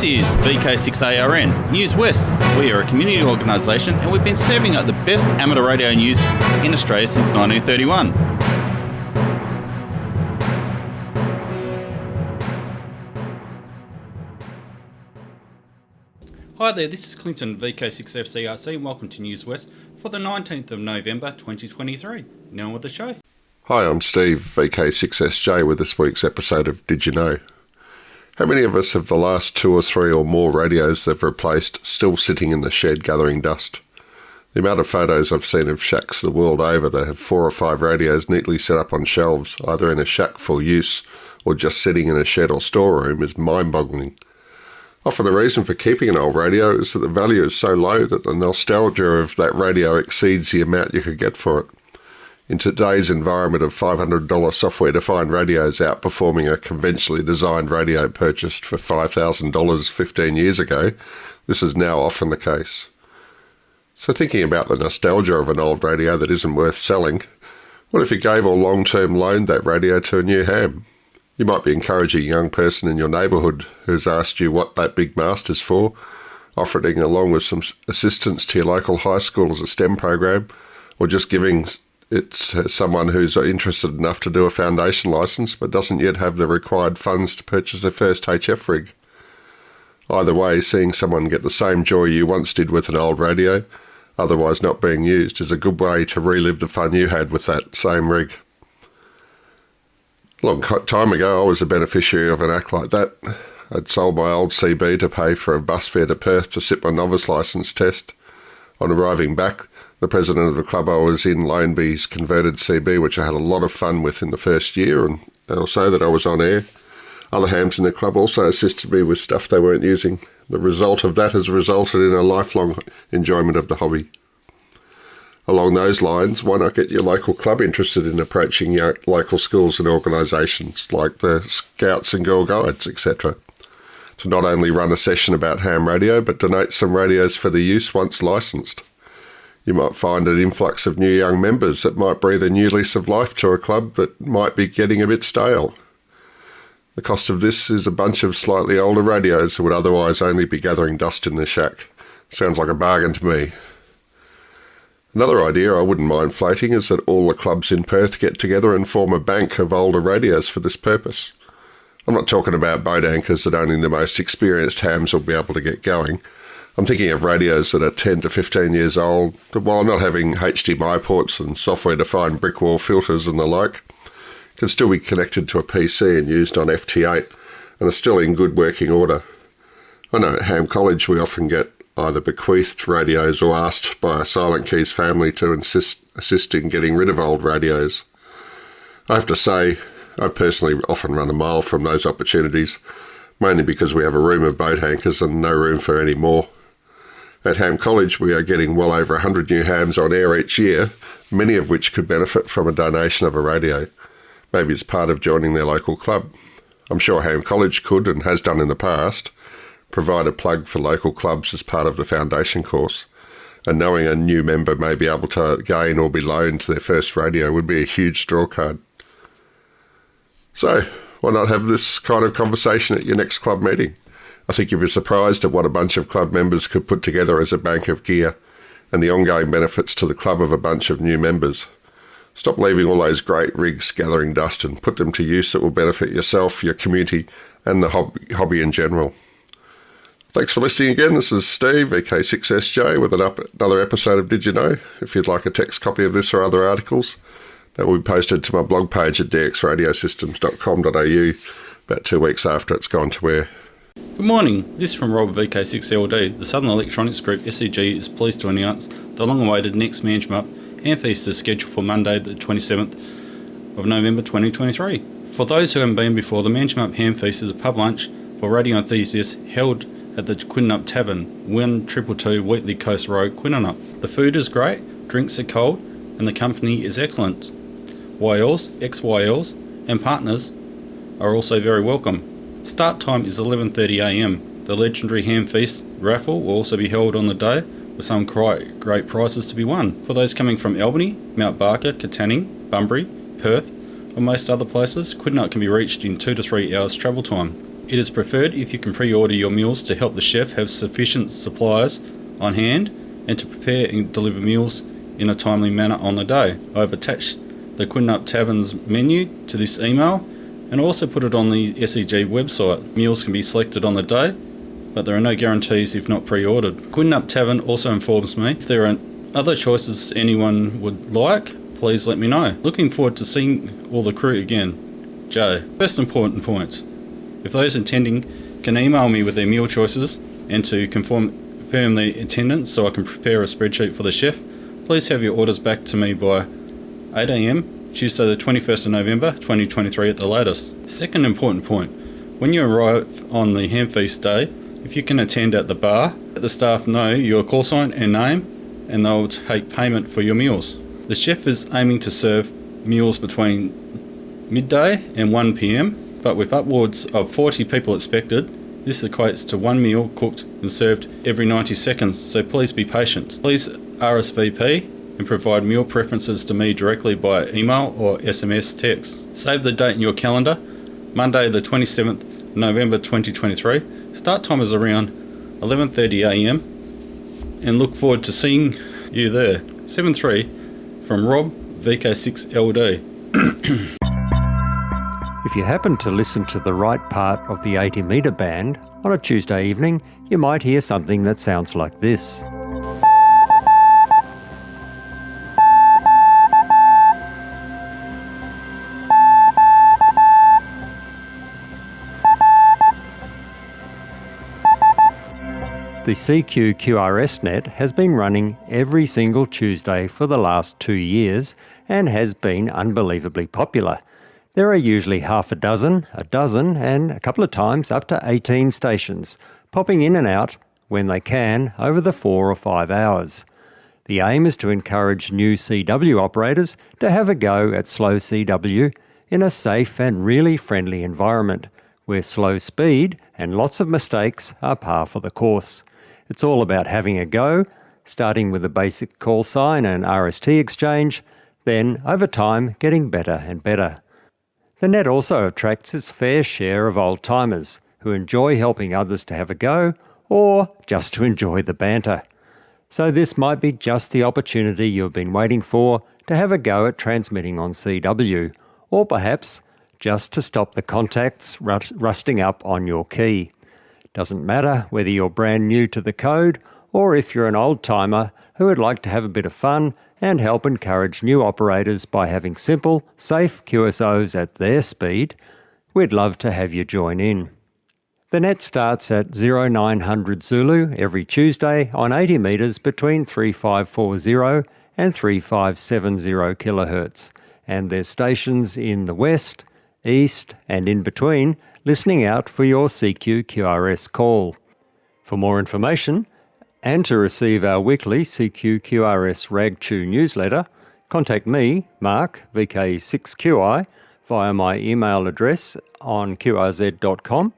is VK6ARN, Newswest. We are a community organisation and we've been serving up the best amateur radio news in Australia since 1931. Hi there, this is Clinton, VK6FCRC, and welcome to Newswest for the 19th of November 2023. Now on with the show. Hi, I'm Steve, VK6SJ, with this week's episode of Did You Know? How many of us have the last 2 or 3 or more radios they've replaced still sitting in the shed gathering dust? The amount of photos I've seen of shacks the world over that have 4 or 5 radios neatly set up on shelves, either in a shack for use or just sitting in a shed or storeroom, is mind-boggling. Often the reason for keeping an old radio is that the value is so low that the nostalgia of that radio exceeds the amount you could get for it. In today's environment of $500 software-defined radios outperforming a conventionally designed radio purchased for $5,000 15 years ago, this is now often the case. So thinking about the nostalgia of an old radio that isn't worth selling, what if you gave or long-term loaned that radio to a new ham? You might be encouraging a young person in your neighbourhood who's asked you what that big master's for, offering along with some assistance to your local high school as a STEM program, or just giving it to someone who's interested enough to do a foundation licence but doesn't yet have the required funds to purchase their first HF rig. Either way, seeing someone get the same joy you once did with an old radio, otherwise not being used, is a good way to relive the fun you had with that same rig. A long time ago, I was a beneficiary of an act like that. I'd sold my old CB to pay for a bus fare to Perth to sit my novice licence test. On arriving back, the president of the club I was in loaned me his converted CB, which I had a lot of fun with in the first year and also that I was on air. Other hams in the club also assisted me with stuff they weren't using. The result of that has resulted in a lifelong enjoyment of the hobby. Along those lines, why not get your local club interested in approaching your local schools and organisations like the Scouts and Girl Guides, etc., to not only run a session about ham radio, but donate some radios for the use once licensed. You might find an influx of new young members that might breathe a new lease of life to a club that might be getting a bit stale. The cost of this is a bunch of slightly older radios that would otherwise only be gathering dust in the shack. Sounds like a bargain to me. Another idea I wouldn't mind floating is that all the clubs in Perth get together and form a bank of older radios for this purpose. I'm not talking about boat anchors that only the most experienced hams will be able to get going. I'm thinking of radios that are 10 to 15 years old, that while not having HDMI ports and software-defined brick wall filters and the like, can still be connected to a PC and used on FT8 and are still in good working order. I know at Ham College we often get either bequeathed radios or asked by a Silent Keys family to assist in getting rid of old radios. I have to say, I personally often run a mile from those opportunities, mainly because we have a room of boat anchors and no room for any more. At Ham College, we are getting well over 100 new hams on air each year, many of which could benefit from a donation of a radio, maybe as part of joining their local club. I'm sure Ham College could, and has done in the past, provide a plug for local clubs as part of the foundation course, and knowing a new member may be able to gain or be loaned their first radio would be a huge draw card. So, why not have this kind of conversation at your next club meeting? I think you'll be surprised at what a bunch of club members could put together as a bank of gear, and the ongoing benefits to the club of a bunch of new members. Stop leaving all those great rigs gathering dust and put them to use that will benefit yourself, your community, and the hobby in general. Thanks for listening again. This is Steve, VK6SJ, with another episode of Did You Know? If you'd like a text copy of this or other articles, that will be posted to my blog page at dxradiosystems.com.au about 2 weeks after it's gone to air. Good morning, this is from Rob at VK6LD. The Southern Electronics Group, SEG, is pleased to announce the long-awaited next Mansion Up Ham Feast is scheduled for Monday the 27th of November 2023. For those who haven't been before, the Mansion Up Ham Feast is a pub lunch for radio enthusiasts held at the Quinnup Tavern, 122 Wheatley Coast Road, Quinnup. The food is great, drinks are cold, and the company is excellent. YLs, ex-YLs, and partners are also very welcome. Start time is 11:30am. The legendary Ham Feast raffle will also be held on the day, with some great prizes to be won. For those coming from Albany, Mount Barker, Katanning, Bunbury, Perth, or most other places, Quinnup can be reached in 2 to 3 hours travel time. It is preferred if you can pre-order your meals to help the chef have sufficient supplies on hand and to prepare and deliver meals in a timely manner on the day. I have attached the Quinnup Tavern's menu to this email and also put it on the SEG website. Meals can be selected on the day, but there are no guarantees if not pre-ordered. Quinnup Tavern also informs me if there are other choices anyone would like, please let me know. Looking forward to seeing all the crew again. Joe. First important point. If those attending can email me with their meal choices and to confirm the attendance so I can prepare a spreadsheet for the chef, please have your orders back to me by 8 a.m, Tuesday the 21st of November 2023 at the latest. Second important point. When you arrive on the ham feast day, if you can attend at the bar, let the staff know your call sign and name and they'll take payment for your meals. The chef is aiming to serve meals between midday and 1 p.m, but with upwards of 40 people expected, this equates to one meal cooked and served every 90 seconds, so please be patient. Please RSVP and provide meal preferences to me directly by email or SMS text. Save the date in your calendar, Monday the 27th November 2023. Start time is around 11:30 a.m. and look forward to seeing you there. 7-3 from Rob, VK6LD. If you happen to listen to the right part of the 80 metre band on a Tuesday evening, you might hear something that sounds like this. The CQ QRS net has been running every single Tuesday for the last 2 years and has been unbelievably popular. There are usually half a dozen, and a couple of times up to 18 stations, popping in and out when they can over the 4 or 5 hours. The aim is to encourage new CW operators to have a go at slow CW in a safe and really friendly environment, where slow speed and lots of mistakes are par for the course. It's all about having a go, starting with a basic call sign and RST exchange, then over time getting better and better. The net also attracts its fair share of old-timers who enjoy helping others to have a go or just to enjoy the banter. So this might be just the opportunity you've been waiting for to have a go at transmitting on CW, or perhaps just to stop the contacts rusting up on your key. Doesn't matter whether you're brand new to the code or if you're an old-timer who would like to have a bit of fun and help encourage new operators by having simple, safe QSOs at their speed, we'd love to have you join in. The net starts at 0900 Zulu every Tuesday on 80 metres between 3540 and 3570 kHz, and there's stations in the west, east and in between listening out for your CQ QRS call. For more information, and to receive our weekly CQ QRS RagTune newsletter, contact me, Mark, VK6QI, via my email address on qrz.com,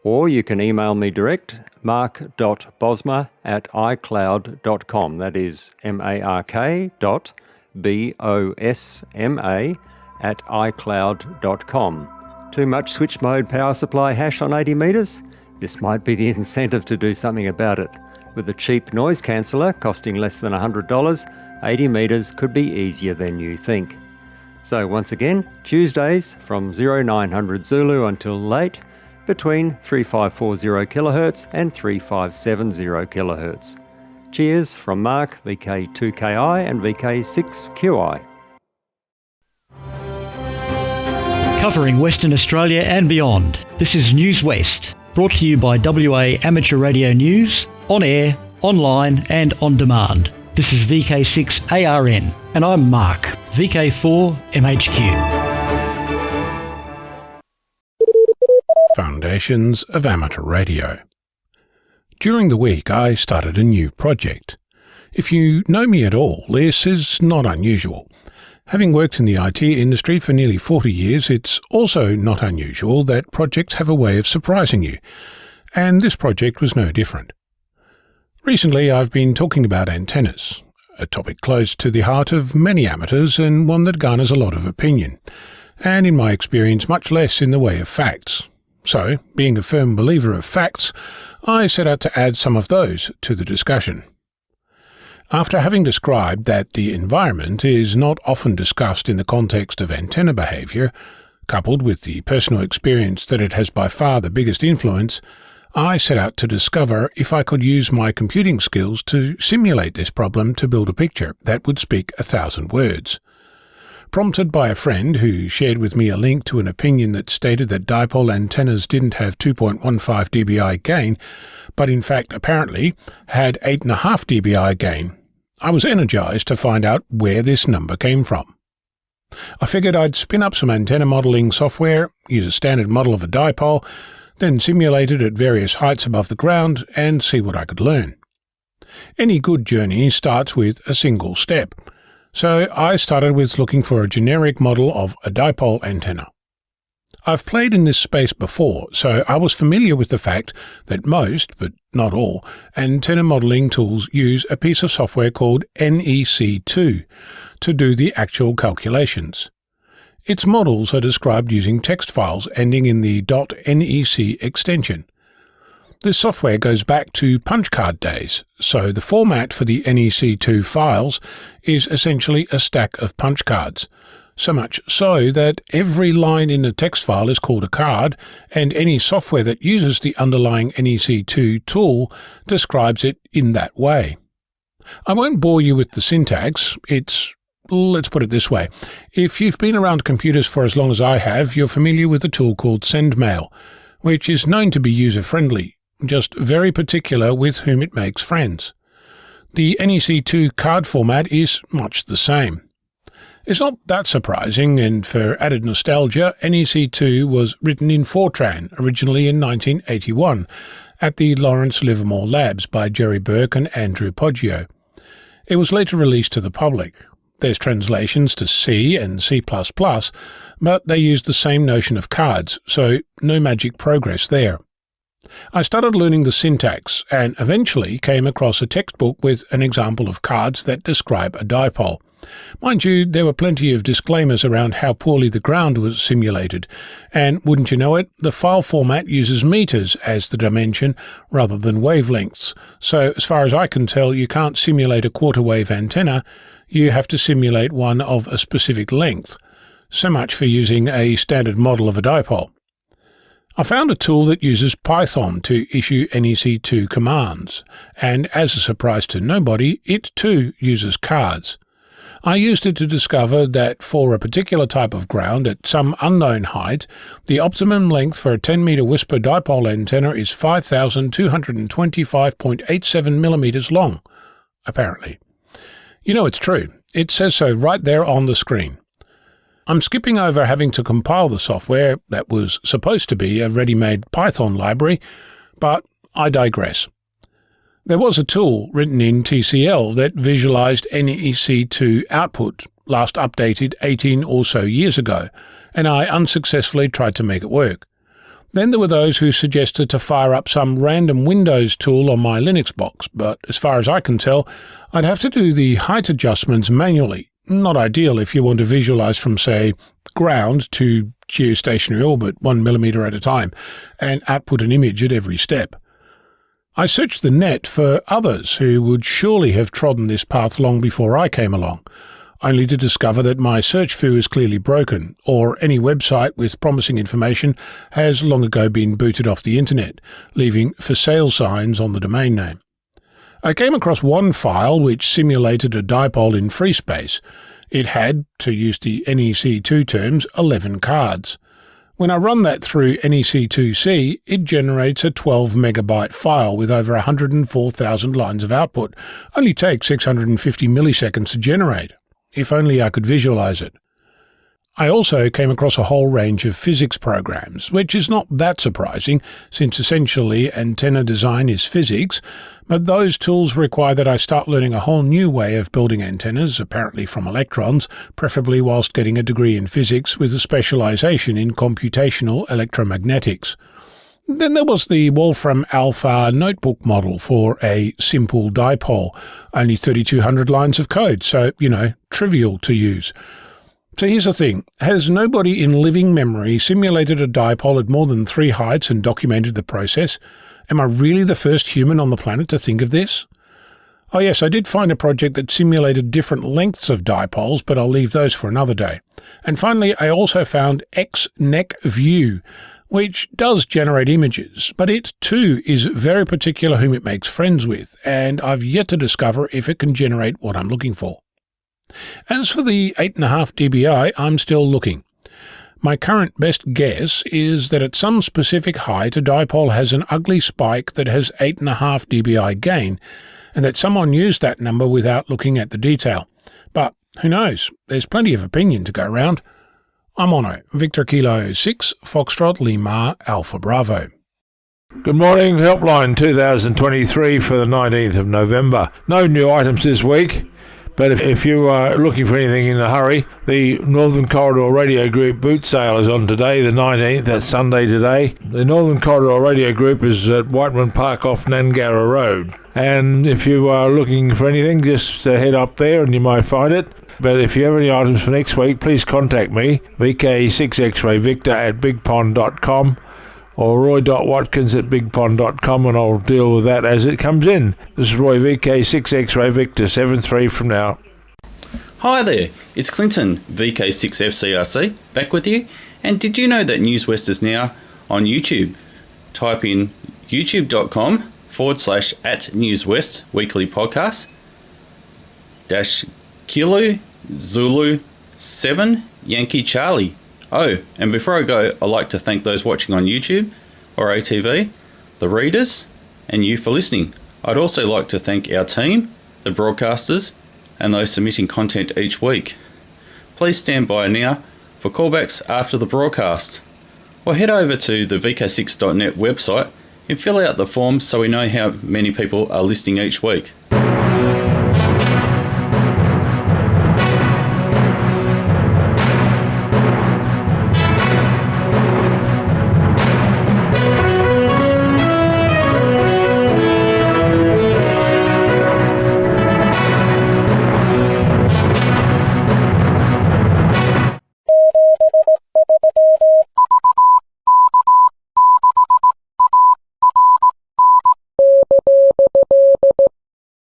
or you can email me direct, mark.bosma@icloud.com. That is mark.bosma@icloud.com. Too much switch mode power supply hash on 80 metres? This might be the incentive to do something about it. With a cheap noise canceller costing less than $100, 80 metres could be easier than you think. So once again, Tuesdays from 0900 Zulu until late, between 3540 kHz and 3570 kHz. Cheers from Mark, VK2KI and VK6QI. Covering Western Australia and beyond, this is Newswest, brought to you by WA Amateur Radio News, on air, online and on demand. This is VK6ARN and I'm Mark, VK4MHQ. Foundations of Amateur Radio. During the week I started a new project. If you know me at all, this is not unusual. Having worked in the IT industry for nearly 40 years, it's also not unusual that projects have a way of surprising you, and this project was no different. Recently I've been talking about antennas, a topic close to the heart of many amateurs and one that garners a lot of opinion, and in my experience much less in the way of facts. So, being a firm believer of facts, I set out to add some of those to the discussion. After having described that the environment is not often discussed in the context of antenna behaviour, coupled with the personal experience that it has by far the biggest influence, I set out to discover if I could use my computing skills to simulate this problem to build a picture that would speak 1,000 words. Prompted by a friend who shared with me a link to an opinion that stated that dipole antennas didn't have 2.15 dBi gain, but in fact apparently had 8.5 dBi gain, I was energized to find out where this number came from. I figured I'd spin up some antenna modeling software, use a standard model of a dipole, then simulate it at various heights above the ground and see what I could learn. Any good journey starts with a single step. So I started with looking for a generic model of a dipole antenna. I've played in this space before, so I was familiar with the fact that most, but not all, antenna modeling tools use a piece of software called NEC2 to do the actual calculations. Its models are described using text files ending in the .nec extension. This software goes back to punch card days, so the format for the NEC2 files is essentially a stack of punch cards, so much so that every line in the text file is called a card, and any software that uses the underlying NEC2 tool describes it in that way. I won't bore you with the syntax. Let's put it this way. If you've been around computers for as long as I have, you're familiar with a tool called SendMail, which is known to be user-friendly, just very particular with whom it makes friends. The NEC2 card format is much the same. It's not that surprising, and for added nostalgia, NEC2 was written in Fortran, originally in 1981, at the Lawrence Livermore Labs by Jerry Burke and Andrew Poggio. It was later released to the public. There's translations to C and C++, but they used the same notion of cards, so no magic progress there. I started learning the syntax and eventually came across a textbook with an example of cards that describe a dipole. Mind you, there were plenty of disclaimers around how poorly the ground was simulated, and wouldn't you know it, the file format uses meters as the dimension rather than wavelengths, so as far as I can tell you can't simulate a quarter wave antenna, you have to simulate one of a specific length. So much for using a standard model of a dipole. I found a tool that uses Python to issue NEC2 commands, and as a surprise to nobody, it too uses cards. I used it to discover that for a particular type of ground at some unknown height, the optimum length for a 10-meter whisper dipole antenna is 5,225.87 millimeters long, apparently. You know it's true. It says so right there on the screen. I'm skipping over having to compile the software that was supposed to be a ready-made Python library, but I digress. There was a tool written in TCL that visualized NEC2 output, last updated 18 or so years ago, and I unsuccessfully tried to make it work. Then there were those who suggested to fire up some random Windows tool on my Linux box, but as far as I can tell, I'd have to do the height adjustments manually. Not ideal if you want to visualize from, say, ground to geostationary orbit 1 millimeter at a time, and output an image at every step. I searched the net for others who would surely have trodden this path long before I came along, only to discover that my search foo is clearly broken, or any website with promising information has long ago been booted off the internet, leaving for sale signs on the domain name. I came across one file which simulated a dipole in free space. It had, to use the NEC2 terms, 11 cards. When I run that through NEC2C, it generates a 12 megabyte file with over 104,000 lines of output. Only takes 650 milliseconds to generate. If only I could visualize it. I also came across a whole range of physics programs, which is not that surprising, since essentially antenna design is physics, but those tools require that I start learning a whole new way of building antennas, apparently from electrons, preferably whilst getting a degree in physics with a specialization in computational electromagnetics. Then there was the Wolfram Alpha notebook model for a simple dipole, only 3,200 lines of code, so, trivial to use. So here's the thing. Has nobody in living memory simulated a dipole at more than 3 heights and documented the process? Am I really the first human on the planet to think of this? Oh yes, I did find a project that simulated different lengths of dipoles, but I'll leave those for another day. And finally, I also found XNECView, which does generate images, but it too is very particular whom it makes friends with, and I've yet to discover if it can generate what I'm looking for. As for the 8.5 dBi, I'm still looking. My current best guess is that at some specific height a dipole has an ugly spike that has 8.5 dBi gain, and that someone used that number without looking at the detail. But who knows? There's plenty of opinion to go round. I'm Ono, Victor Kilo 6, Foxtrot Lima Alpha Bravo. Good morning, Helpline 2023 for the 19th of November. No new items this week, but if you are looking for anything in a hurry, the Northern Corridor Radio Group boot sale is on today, the 19th, that's Sunday today. The Northern Corridor Radio Group is at Whiteman Park off Nangara Road. And if you are looking for anything, just head up there and you might find it. But if you have any items for next week, please contact me, VK6XRayVictor at bigpond.com or roy.watkins at bigpond.com, and I'll deal with that as it comes in. This is Roy, VK6XRayVictor, 7-3 from now. Hi there, it's Clinton, VK6FCRC, back with you. And did you know that Newswest is now on YouTube? Type in youtube.com/@Newswest weekly podcast -Kilo Zulu 7 Yankee Charlie. Oh, and before I go, I'd like to thank those watching on YouTube or ATV, the readers, and you for listening. I'd also like to thank our team, the broadcasters, and those submitting content each week. Please stand by now for callbacks after the broadcast, or head over to the VK6.net website and fill out the forms so we know how many people are listening each week.